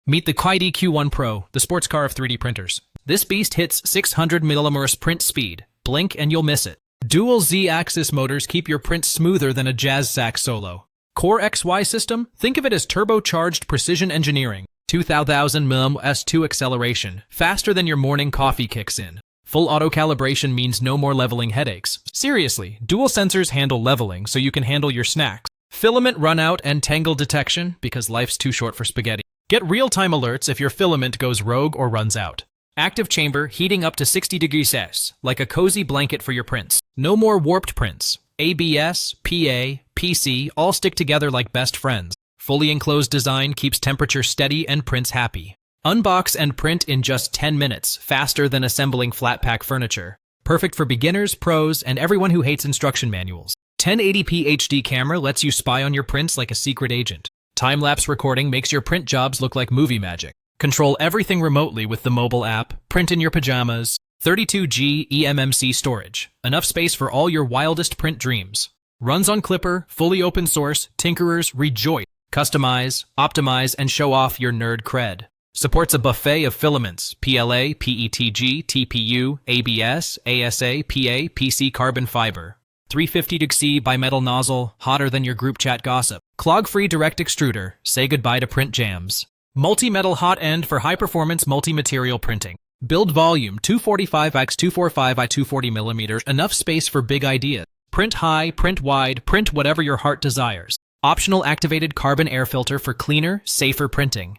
Meet the QIDI Q1 Pro, the sports car of 3D printers. This beast hits 600 mm print speed. Blink and you'll miss it. Dual Z-axis motors keep your print smoother than a jazz sax solo. Core XY system? Think of it as turbocharged precision engineering. 2000 mm S2 acceleration, faster than your morning coffee kicks in. Full auto calibration means no more leveling headaches. Seriously, dual sensors handle leveling so you can handle your snacks. Filament runout and tangle detection, because life's too short for spaghetti. Get real-time alerts if your filament goes rogue or runs out. Active chamber heating up to 60 degrees Celsius, like a cozy blanket for your prints. No more warped prints. ABS, PA, PC all stick together like best friends. Fully enclosed design keeps temperature steady and prints happy. Unbox and print in just 10 minutes, faster than assembling flat-pack furniture. Perfect for beginners, pros, and everyone who hates instruction manuals. 1080p HD camera lets you spy on your prints like a secret agent. Time-lapse recording makes your print jobs look like movie magic. Control everything remotely with the mobile app. Print in your pajamas. 32G eMMC storage. Enough space for all your wildest print dreams. Runs on Clipper, fully open source. Tinkerers rejoice. Customize, optimize, and show off your nerd cred. Supports a buffet of filaments, PLA, PETG, TPU, ABS, ASA, PA, PC carbon fiber. 350°C bimetal nozzle, hotter than your group chat gossip. Clog-free direct extruder, say goodbye to print jams. Multi-metal hot end for high-performance multi-material printing. Build volume 245x245x240mm, enough space for big ideas. Print high, print wide, print whatever your heart desires. Optional activated carbon air filter for cleaner, safer printing.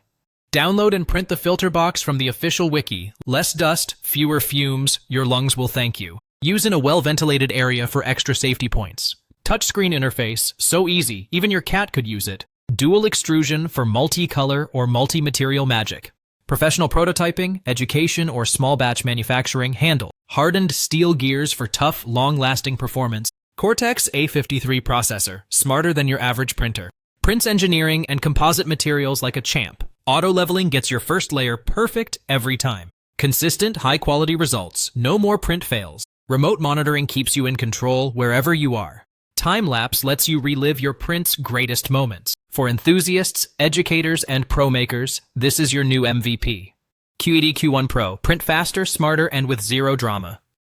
Download and print the filter box from the official wiki. Less dust, fewer fumes, your lungs will thank you. Use in a well-ventilated area for extra safety points. Touchscreen interface, so easy, even your cat could use it. Dual extrusion for multi-color or multi-material magic. Professional prototyping, education, or small batch manufacturing handle. Hardened steel gears for tough, long-lasting performance. Cortex A53 processor, smarter than your average printer. Prints engineering and composite materials like a champ. Auto leveling gets your first layer perfect every time. Consistent, high-quality results. No more print fails. Remote monitoring keeps you in control wherever you are. Time-lapse lets you relive your print's greatest moments. For enthusiasts, educators, and pro makers, this is your new MVP. QIDI Q1 Pro. Print faster, smarter, and with zero drama.